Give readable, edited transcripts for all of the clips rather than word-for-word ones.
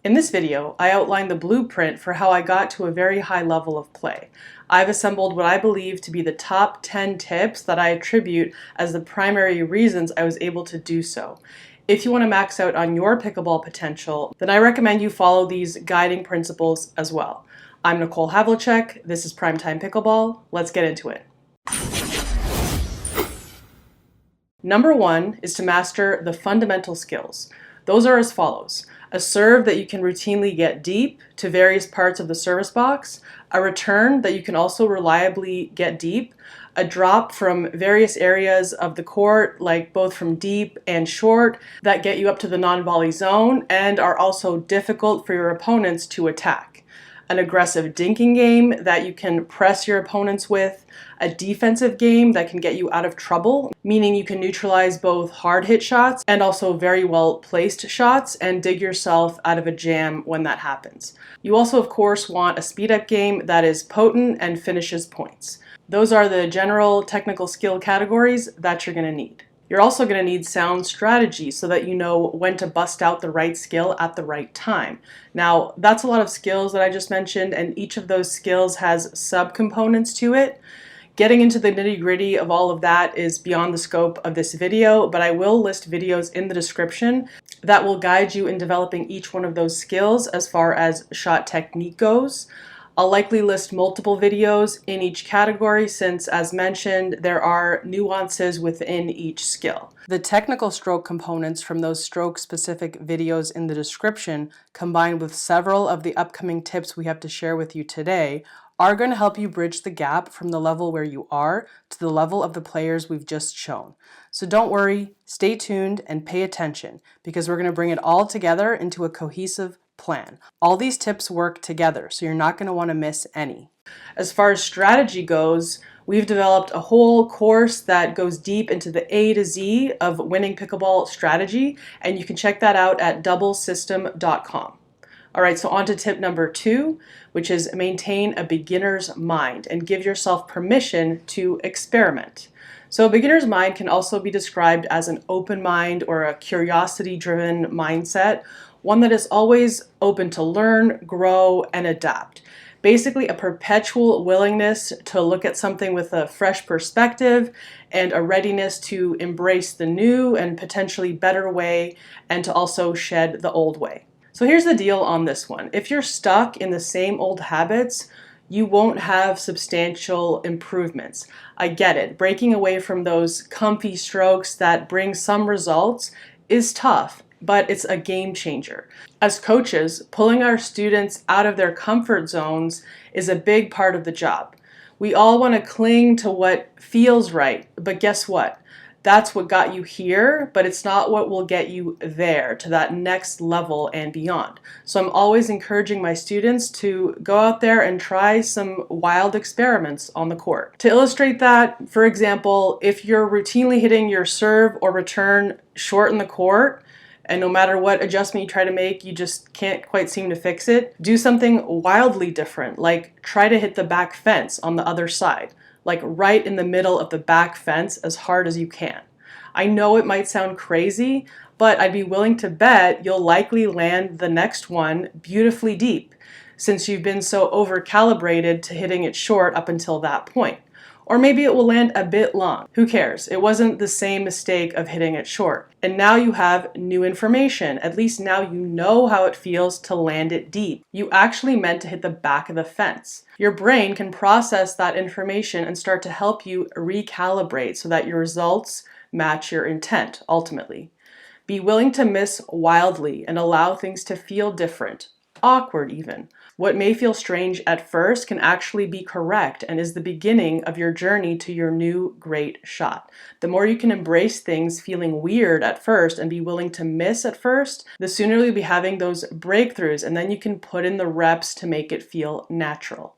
In this video, I outline the blueprint for how I got to a very high level of play. I've assembled what I believe to be the top 10 tips that I attribute as the primary reasons I was able to do so. If you want to max out on your pickleball potential, then I recommend you follow these guiding principles as well. I'm Nicole Havlicek, this is PrimeTime Pickleball, let's get into it. Number 1 is to master the fundamental skills. Those are as follows: a serve that you can routinely get deep to various parts of the service box, a return that you can also reliably get deep, a drop from various areas of the court, like both from deep and short, that get you up to the non-volley zone and are also difficult for your opponents to attack, an aggressive dinking game that you can press your opponents with, a defensive game that can get you out of trouble, meaning you can neutralize both hard hit shots and also very well placed shots and dig yourself out of a jam when that happens. You also, of course, want a speed up game that is potent and finishes points. Those are the general technical skill categories that you're going to need. You're also going to need sound strategy so that you know when to bust out the right skill at the right time. Now, that's a lot of skills that I just mentioned, and each of those skills has subcomponents to it. Getting into the nitty-gritty of all of that is beyond the scope of this video, but I will list videos in the description that will guide you in developing each one of those skills as far as shot technique goes. I'll likely list multiple videos in each category since, as mentioned, there are nuances within each skill. The technical stroke components from those stroke-specific videos in the description, combined with several of the upcoming tips we have to share with you today, are going to help you bridge the gap from the level where you are to the level of the players we've just shown. So don't worry, stay tuned and pay attention, because we're going to bring it all together into a cohesive plan. All these tips work together, so you're not going to want to miss any. As far as strategy goes, we've developed a whole course that goes deep into the A to Z of winning pickleball strategy, and you can check that out at doublesystem.com. All right, so on to tip number 2, which is maintain a beginner's mind and give yourself permission to experiment. So a beginner's mind can also be described as an open mind or a curiosity-driven mindset, one that is always open to learn, grow, and adapt. Basically, a perpetual willingness to look at something with a fresh perspective and a readiness to embrace the new and potentially better way and to also shed the old way. So here's the deal on this one. If you're stuck in the same old habits, you won't have substantial improvements. I get it. Breaking away from those comfy strokes that bring some results is tough, but it's a game changer. As coaches, pulling our students out of their comfort zones is a big part of the job. We all want to cling to what feels right, but guess what? That's what got you here, but it's not what will get you there to that next level and beyond. So I'm always encouraging my students to go out there and try some wild experiments on the court. To illustrate that, for example, if you're routinely hitting your serve or return short in the court, and no matter what adjustment you try to make, you just can't quite seem to fix it, do something wildly different, like try to hit the back fence on the other side, like right in the middle of the back fence as hard as you can. I know it might sound crazy, but I'd be willing to bet you'll likely land the next one beautifully deep, since you've been so over-calibrated to hitting it short up until that point. Or maybe it will land a bit long. Who cares? It wasn't the same mistake of hitting it short. And now you have new information. At least now you know how it feels to land it deep. You actually meant to hit the back of the fence. Your brain can process that information and start to help you recalibrate so that your results match your intent, ultimately. Be willing to miss wildly and allow things to feel different, awkward even. What may feel strange at first can actually be correct and is the beginning of your journey to your new great shot. The more you can embrace things feeling weird at first and be willing to miss at first, the sooner you'll be having those breakthroughs, and then you can put in the reps to make it feel natural.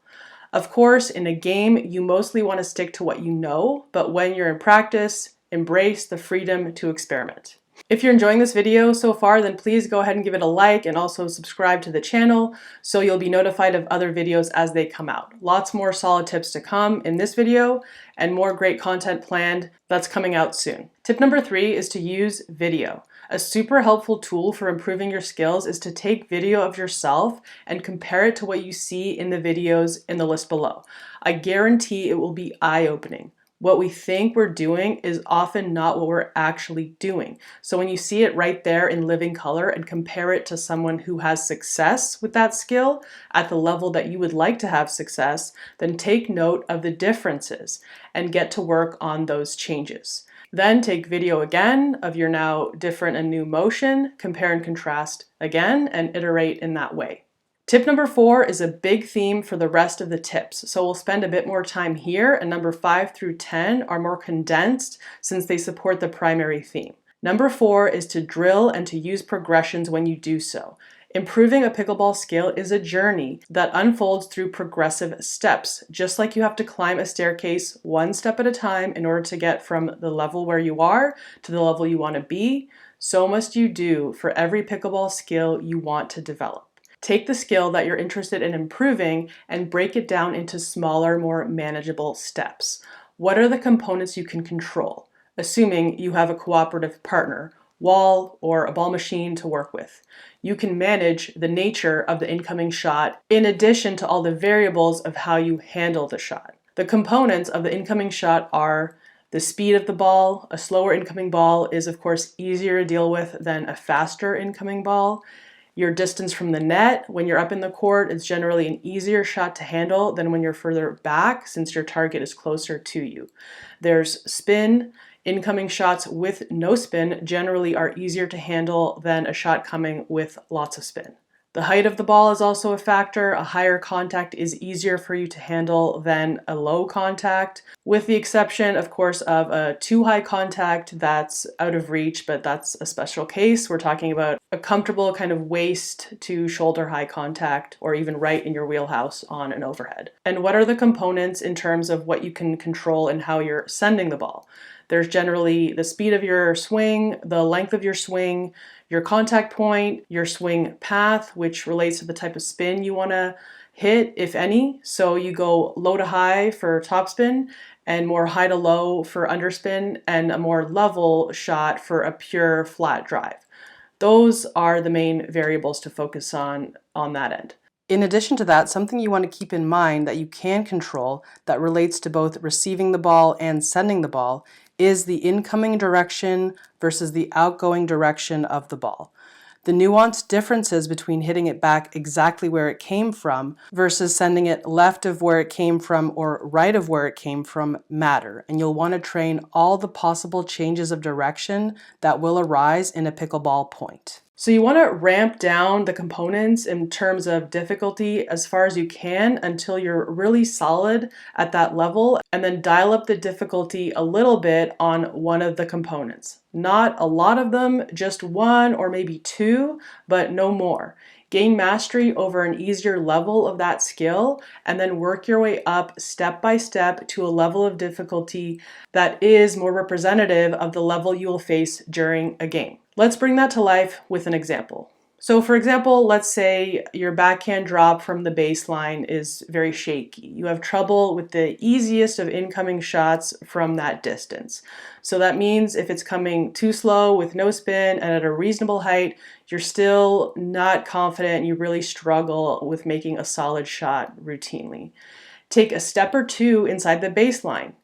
Of course, in a game, you mostly want to stick to what you know, but when you're in practice, embrace the freedom to experiment. If you're enjoying this video so far, then please go ahead and give it a like and also subscribe to the channel so you'll be notified of other videos as they come out. Lots more solid tips to come in this video and more great content planned that's coming out soon. Tip number 3 is to use video. A super helpful tool for improving your skills is to take video of yourself and compare it to what you see in the videos in the list below. I guarantee it will be eye-opening. What we think we're doing is often not what we're actually doing. So when you see it right there in living color and compare it to someone who has success with that skill at the level that you would like to have success, then take note of the differences and get to work on those changes. Then take video again of your now different and new motion, compare and contrast again, and iterate in that way. Tip number 4 is a big theme for the rest of the tips, so we'll spend a bit more time here, and number 5 through 10 are more condensed since they support the primary theme. Number 4 is to drill and to use progressions when you do so. Improving a pickleball skill is a journey that unfolds through progressive steps, just like you have to climb a staircase one step at a time in order to get from the level where you are to the level you want to be. So must you do for every pickleball skill you want to develop. Take the skill that you're interested in improving and break it down into smaller, more manageable steps. What are the components you can control, assuming you have a cooperative partner, wall, or a ball machine to work with? You can manage the nature of the incoming shot in addition to all the variables of how you handle the shot. The components of the incoming shot are the speed of the ball. A slower incoming ball is, of course, easier to deal with than a faster incoming ball. Your distance from the net, when you're up in the court, is generally an easier shot to handle than when you're further back, since your target is closer to you. There's spin. Incoming shots with no spin generally are easier to handle than a shot coming with lots of spin. The height of the ball is also a factor. A higher contact is easier for you to handle than a low contact, with the exception, of course, of a too high contact that's out of reach, but that's a special case. We're talking about a comfortable kind of waist to shoulder high contact, or even right in your wheelhouse on an overhead. And what are the components in terms of what you can control and how you're sending the ball? There's generally the speed of your swing, the length of your swing, your contact point, your swing path, which relates to the type of spin you want to hit, if any. So you go low to high for topspin and more high to low for underspin, and a more level shot for a pure flat drive. Those are the main variables to focus on that end. In addition to that, something you want to keep in mind that you can control that relates to both receiving the ball and sending the ball is the incoming direction versus the outgoing direction of the ball. The nuanced differences between hitting it back exactly where it came from versus sending it left of where it came from or right of where it came from matter, and you'll want to train all the possible changes of direction that will arise in a pickleball point. So you want to ramp down the components in terms of difficulty as far as you can until you're really solid at that level, and then dial up the difficulty a little bit on one of the components. Not a lot of them, just one or maybe two, but no more. Gain mastery over an easier level of that skill, and then work your way up step by step to a level of difficulty that is more representative of the level you will face during a game. Let's bring that to life with an example. So for example, let's say your backhand drop from the baseline is very shaky. You have trouble with the easiest of incoming shots from that distance. So that means if it's coming too slow with no spin and at a reasonable height, you're still not confident and you really struggle with making a solid shot routinely. Take a step or two inside the baseline.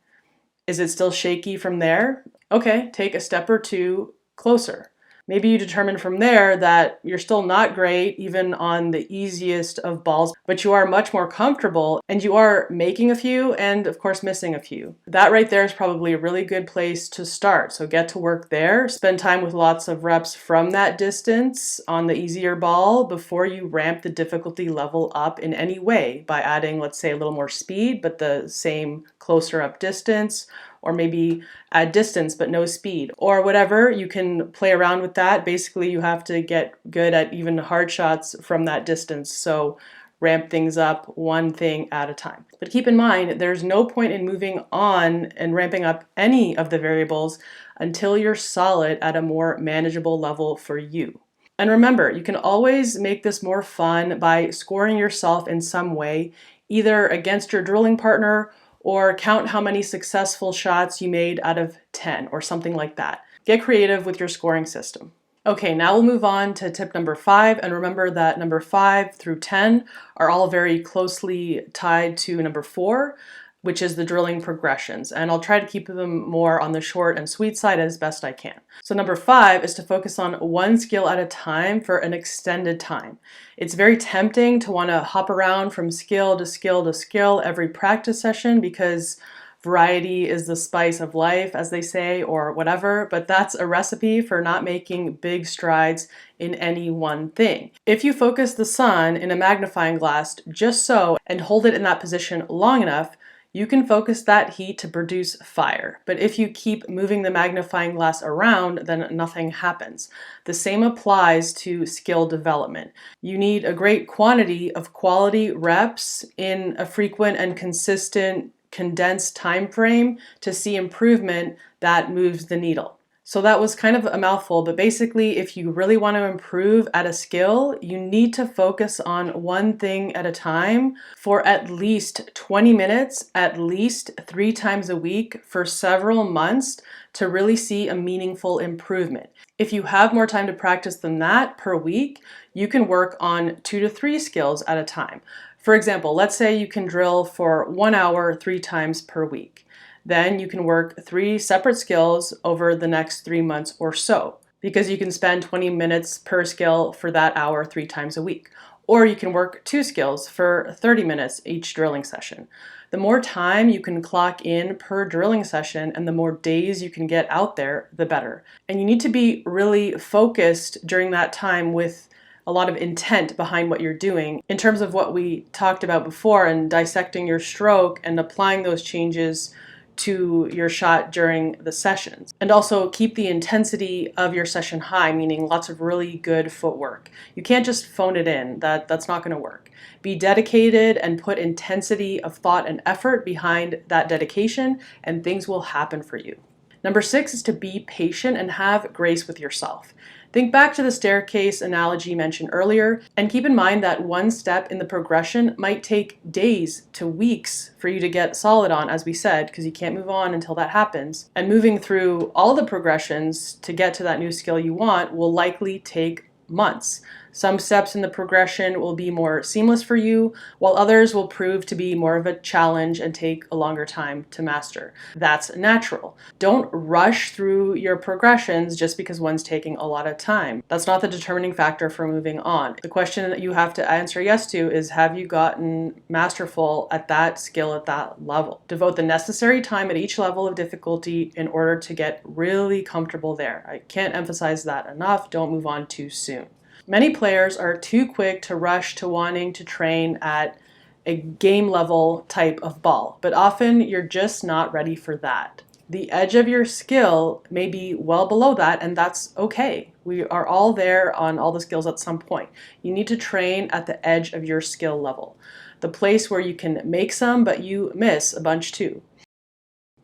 Is it still shaky from there? Okay, take a step or two closer. Maybe you determine from there that you're still not great even on the easiest of balls, but you are much more comfortable and you are making a few and of course missing a few. That right there is probably a really good place to start. So get to work there, spend time with lots of reps from that distance on the easier ball before you ramp the difficulty level up in any way by adding, let's say, a little more speed but the same closer up distance, or maybe add distance but no speed, or whatever. You can play around with that. Basically, you have to get good at even hard shots from that distance, so ramp things up one thing at a time. But keep in mind, there's no point in moving on and ramping up any of the variables until you're solid at a more manageable level for you. And remember, you can always make this more fun by scoring yourself in some way, either against your drilling partner or count how many successful shots you made out of 10 or something like that. Get creative with your scoring system. Okay, now we'll move on to tip number 5, and remember that number 5 through 10 are all very closely tied to number 4, which is the drilling progressions, and I'll try to keep them more on the short and sweet side as best I can. So number 5 is to focus on one skill at a time for an extended time. It's very tempting to want to hop around from skill to skill to skill every practice session because variety is the spice of life, as they say, or whatever, but that's a recipe for not making big strides in any one thing. If you focus the sun in a magnifying glass just so and hold it in that position long enough, you can focus that heat to produce fire. But if you keep moving the magnifying glass around, then nothing happens. The same applies to skill development. You need a great quantity of quality reps in a frequent and consistent condensed time frame to see improvement that moves the needle. So that was kind of a mouthful, but basically if you really want to improve at a skill, you need to focus on one thing at a time for at least 20 minutes, at least 3 times a week for several months to really see a meaningful improvement. If you have more time to practice than that per week, you can work on 2 to 3 skills at a time. For example, let's say you can drill for 1 hour 3 times per week. Then you can work 3 separate skills over the next 3 months or so, because you can spend 20 minutes per skill for that hour 3 times a week. Or you can work 2 skills for 30 minutes each drilling session. The more time you can clock in per drilling session and the more days you can get out there, the better. And you need to be really focused during that time with a lot of intent behind what you're doing in terms of what we talked about before and dissecting your stroke and applying those changes to your shot during the sessions. And also keep the intensity of your session high, meaning lots of really good footwork. You can't just phone it in. That's not going to work. Be dedicated and put intensity of thought and effort behind that dedication, and things will happen for you. Number 6 is to be patient and have grace with yourself. Think back to the staircase analogy mentioned earlier, and keep in mind that one step in the progression might take days to weeks for you to get solid on, as we said, because you can't move on until that happens. And moving through all the progressions to get to that new skill you want will likely take months. Some steps in the progression will be more seamless for you, while others will prove to be more of a challenge and take a longer time to master. That's natural. Don't rush through your progressions just because one's taking a lot of time. That's not the determining factor for moving on. The question that you have to answer yes to is, have you gotten masterful at that skill at that level? Devote the necessary time at each level of difficulty in order to get really comfortable there. I can't emphasize that enough. Don't move on too soon. Many players are too quick to rush to wanting to train at a game level type of ball, but often you're just not ready for that. The edge of your skill may be well below that, and that's okay. We are all there on all the skills at some point. You need to train at the edge of your skill level, the place where you can make some, but you miss a bunch too.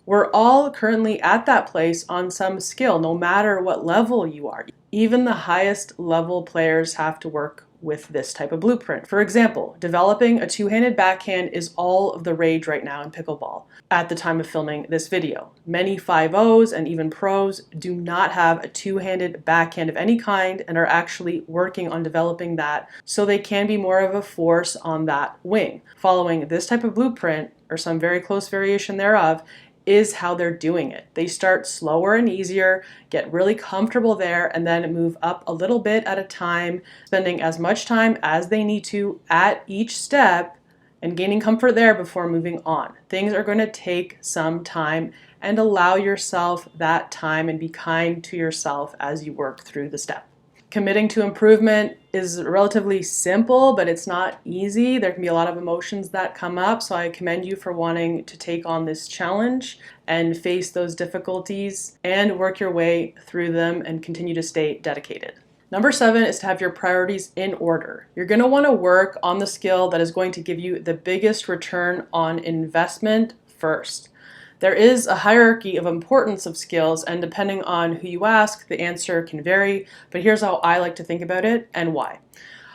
We're all currently at that place on some skill, no matter what level you are. Even the highest level players have to work with this type of blueprint. For example, developing a two-handed backhand is all of the rage right now in pickleball at the time of filming this video. Many 5-0s and even pros do not have a two-handed backhand of any kind and are actually working on developing that so they can be more of a force on that wing. Following this type of blueprint, or some very close variation thereof, is how they're doing it. They start slower and easier, get really comfortable there, and then move up a little bit at a time, spending as much time as they need to at each step and gaining comfort there before moving on. Things are going to take some time, and allow yourself that time and be kind to yourself as you work through the step. Committing to improvement is relatively simple, but it's not easy. There can be a lot of emotions that come up, so I commend you for wanting to take on this challenge and face those difficulties and work your way through them and continue to stay dedicated. Number 7 is to have your priorities in order. You're going to want to work on the skill that is going to give you the biggest return on investment first. There is a hierarchy of importance of skills, and depending on who you ask, the answer can vary, but here's how I like to think about it and why.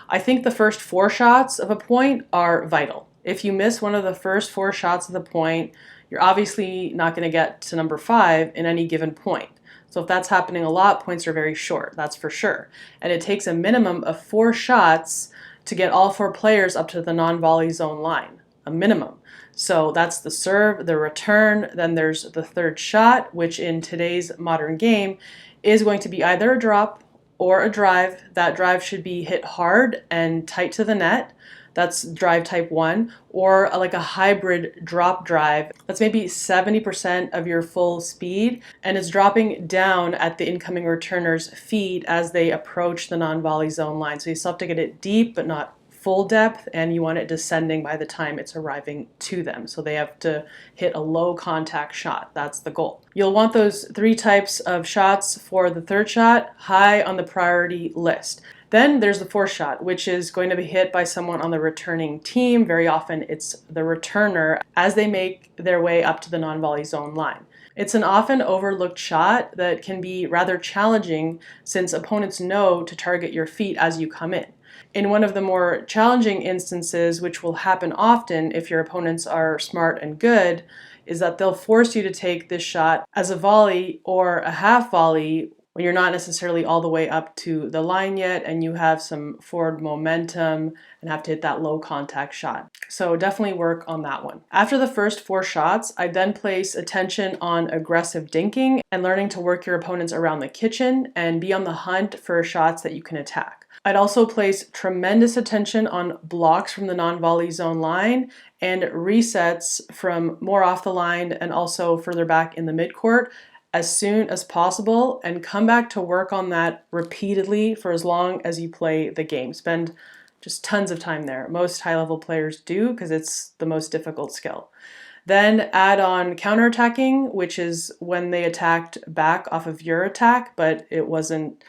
I think the first 4 shots of a point are vital. If you miss one of the first 4 shots of the point, you're obviously not going to get to number 5 in any given point. So if that's happening a lot, points are very short, that's for sure. And it takes a minimum of 4 shots to get all 4 players up to the non-volley zone line, a minimum. So that's the serve, the return, then there's the third shot, which in today's modern game is going to be either a drop or a drive. That drive should be hit hard and tight to the net. That's drive type 1, or like a hybrid drop drive. That's maybe 70% of your full speed, and it's dropping down at the incoming returner's feet as they approach the non-volley zone line. So you still have to get it deep, but not full depth, and you want it descending by the time it's arriving to them. So they have to hit a low contact shot. That's the goal. You'll want those 3 types of shots for the third shot high on the priority list. Then there's the fourth shot, which is going to be hit by someone on the returning team. Very often it's the returner as they make their way up to the non-volley zone line. It's an often overlooked shot that can be rather challenging since opponents know to target your feet as you come in. In one of the more challenging instances, which will happen often if your opponents are smart and good, is that they'll force you to take this shot as a volley or a half volley when you're not necessarily all the way up to the line yet and you have some forward momentum and have to hit that low contact shot. So definitely work on that one. After the first 4 shots, I then place attention on aggressive dinking and learning to work your opponents around the kitchen and be on the hunt for shots that you can attack. I'd also place tremendous attention on blocks from the non-volley zone line and resets from more off the line and also further back in the midcourt as soon as possible, and come back to work on that repeatedly for as long as you play the game. Spend just tons of time there. Most high-level players do because it's the most difficult skill. Then add on counterattacking, which is when they attacked back off of your attack, but it wasn't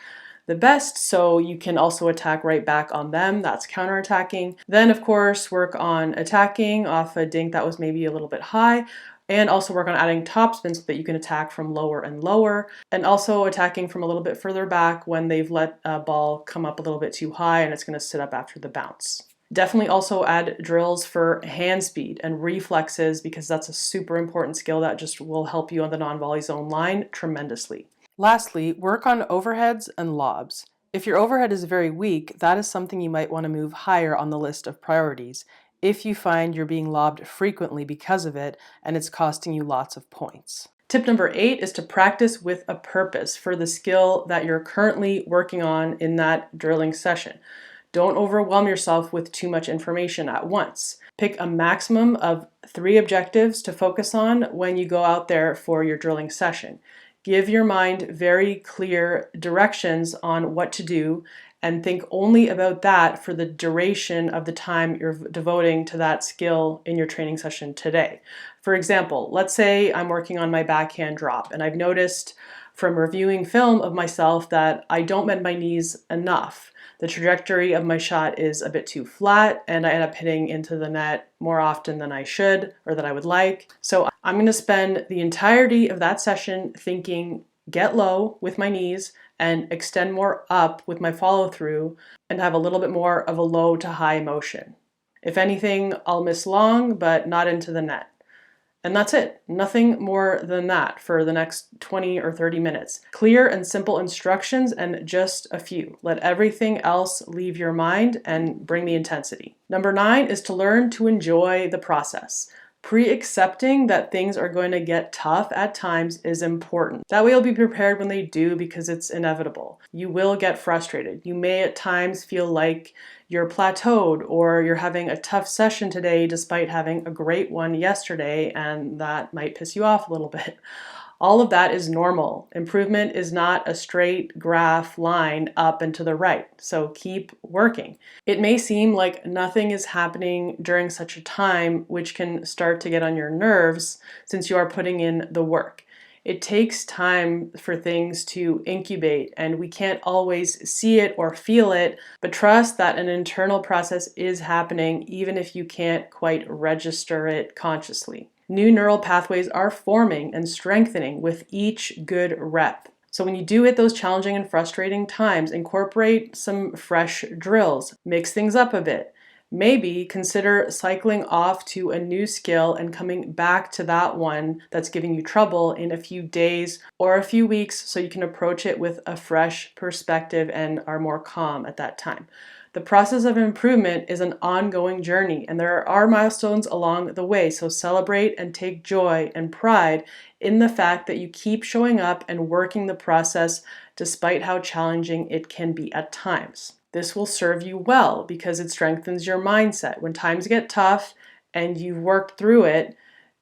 the best, so you can also attack right back on them. That's counterattacking. Then, of course, work on attacking off a dink that was maybe a little bit high, and also work on adding topspin so that you can attack from lower and lower, and also attacking from a little bit further back when they've let a ball come up a little bit too high and it's going to sit up after the bounce. Definitely also add drills for hand speed and reflexes because that's a super important skill that just will help you on the non-volley zone line tremendously. Lastly, work on overheads and lobs. If your overhead is very weak, that is something you might want to move higher on the list of priorities if you find you're being lobbed frequently because of it and it's costing you lots of points. Tip number 8 is to practice with a purpose for the skill that you're currently working on in that drilling session. Don't overwhelm yourself with too much information at once. Pick a maximum of 3 objectives to focus on when you go out there for your drilling session. Give your mind very clear directions on what to do and think only about that for the duration of the time you're devoting to that skill in your training session today. For example, let's say I'm working on my backhand drop and I've noticed from reviewing film of myself that I don't bend my knees enough. The trajectory of my shot is a bit too flat and I end up hitting into the net more often than I should or that I would like. So I'm going to spend the entirety of that session thinking get low with my knees and extend more up with my follow through and have a little bit more of a low to high motion. If anything, I'll miss long, but not into the net. And that's it. Nothing more than that for the next 20 or 30 minutes. Clear and simple instructions and just a few. Let everything else leave your mind and bring the intensity. Number 9 is to learn to enjoy the process. Pre-accepting that things are going to get tough at times is important. That way you'll be prepared when they do because it's inevitable. You will get frustrated. You may at times feel like you're plateaued or you're having a tough session today despite having a great one yesterday, and that might piss you off a little bit. All of that is normal. Improvement is not a straight graph line up and to the right, so keep working. It may seem like nothing is happening during such a time, which can start to get on your nerves since you are putting in the work. It takes time for things to incubate, and we can't always see it or feel it, but trust that an internal process is happening even if you can't quite register it consciously. New neural pathways are forming and strengthening with each good rep. So when you do hit those challenging and frustrating times, incorporate some fresh drills, mix things up a bit. maybe consider cycling off to a new skill and coming back to that one that's giving you trouble in a few days or a few weeks so you can approach it with a fresh perspective and are more calm at that time. The process of improvement is an ongoing journey, and there are milestones along the way, so celebrate and take joy and pride in the fact that you keep showing up and working the process despite how challenging it can be at times. This will serve you well because it strengthens your mindset. When times get tough and you've worked through it,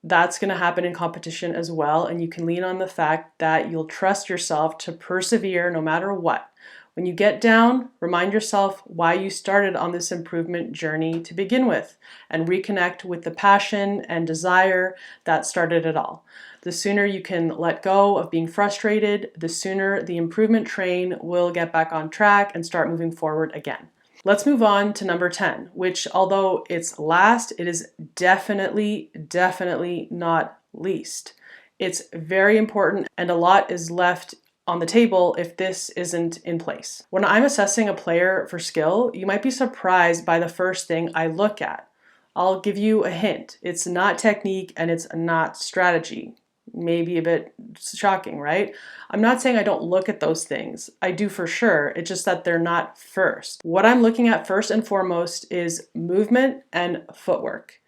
that's going to happen in competition as well, and you can lean on the fact that you'll trust yourself to persevere no matter what. When you get down, remind yourself why you started on this improvement journey to begin with, and reconnect with the passion and desire that started it all. The sooner you can let go of being frustrated, the sooner the improvement train will get back on track and start moving forward again. Let's move on to number 10, which although it's last, it is definitely not least. It's very important, and a lot is left on the table if this isn't in place. When I'm assessing a player for skill, you might be surprised by the first thing I look at. I'll give you a hint. It's not technique and it's not strategy. Maybe a bit shocking, right? I'm not saying I don't look at those things. I do for sure. It's just that they're not first. What I'm looking at first and foremost is movement and footwork.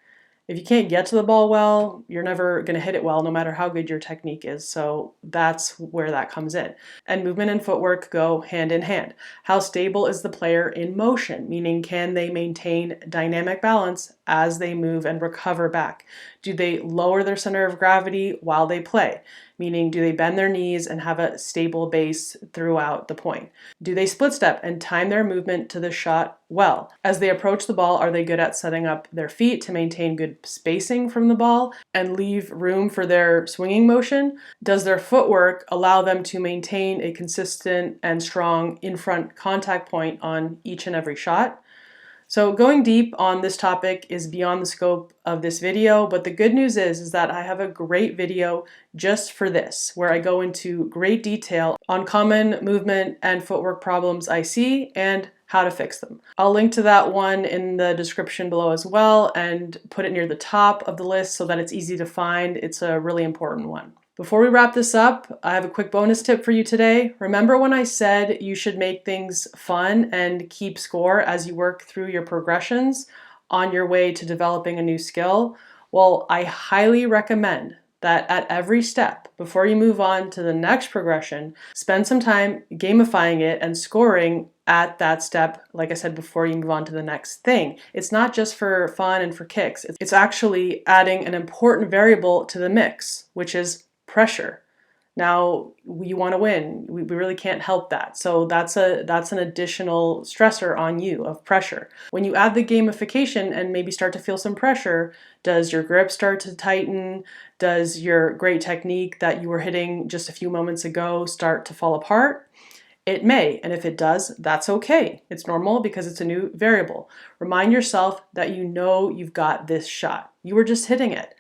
If you can't get to the ball well, you're never going to hit it well, no matter how good your technique is. So that's where that comes in. And movement and footwork go hand in hand. How stable is the player in motion? Meaning, can they maintain dynamic balance as they move and recover back? Do they lower their center of gravity while they play? Meaning, do they bend their knees and have a stable base throughout the point? Do they split step and time their movement to the shot well? As they approach the ball, are they good at setting up their feet to maintain good spacing from the ball and leave room for their swinging motion? Does their footwork allow them to maintain a consistent and strong in-front contact point on each and every shot? So going deep on this topic is beyond the scope of this video, but the good news is that I have a great video just for this, where I go into great detail on common movement and footwork problems I see and how to fix them. I'll link to that one in the description below as well and put it near the top of the list so that it's easy to find. It's a really important one. Before we wrap this up, I have a quick bonus tip for you today. Remember when I said you should make things fun and keep score as you work through your progressions on your way to developing a new skill? Well, I highly recommend that at every step, before you move on to the next progression, spend some time gamifying it and scoring at that step, like I said, before you move on to the next thing. It's not just for fun and for kicks. It's actually adding an important variable to the mix, which is pressure. Now, you want to win. We really can't help that. So that's an additional stressor on you of pressure. When you add the gamification and maybe start to feel some pressure, does your grip start to tighten? Does your great technique that you were hitting just a few moments ago start to fall apart? It may, and if it does, that's okay. It's normal because it's a new variable. Remind yourself that you know you've got this shot. You were just hitting it.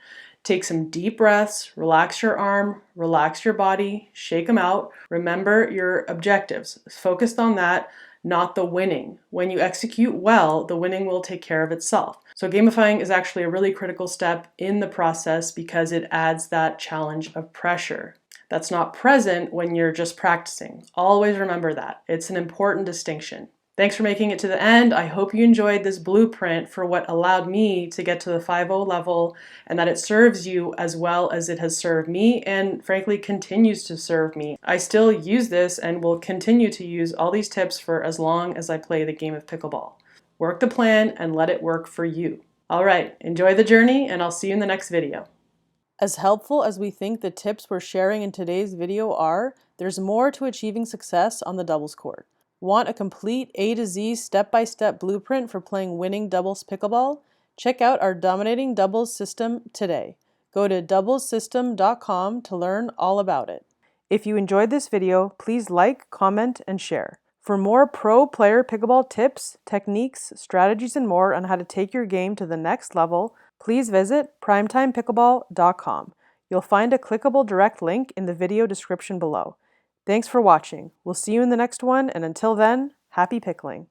Take some deep breaths, relax your arm, relax your body, shake them out. Remember your objectives. Focused on that, not the winning. When you execute well, the winning will take care of itself. So gamifying is actually a really critical step in the process because it adds that challenge of pressure that's not present when you're just practicing. Always remember that. It's an important distinction. Thanks for making it to the end. I hope you enjoyed this blueprint for what allowed me to get to the 5.0 level and that it serves you as well as it has served me and frankly continues to serve me. I still use this and will continue to use all these tips for as long as I play the game of pickleball. Work the plan and let it work for you. All right, enjoy the journey and I'll see you in the next video. As helpful as we think the tips we're sharing in today's video are, there's more to achieving success on the doubles court. Want a complete A to Z step-by-step blueprint for playing winning doubles pickleball? Check out our dominating doubles system today. Go to doublesystem.com to learn all about it. If you enjoyed this video, please like, comment, and share. For more pro player pickleball tips, techniques, strategies, and more on how to take your game to the next level, please visit primetimepickleball.com. You'll find a clickable direct link in the video description below. Thanks for watching. We'll see you in the next one, and until then, happy pickling.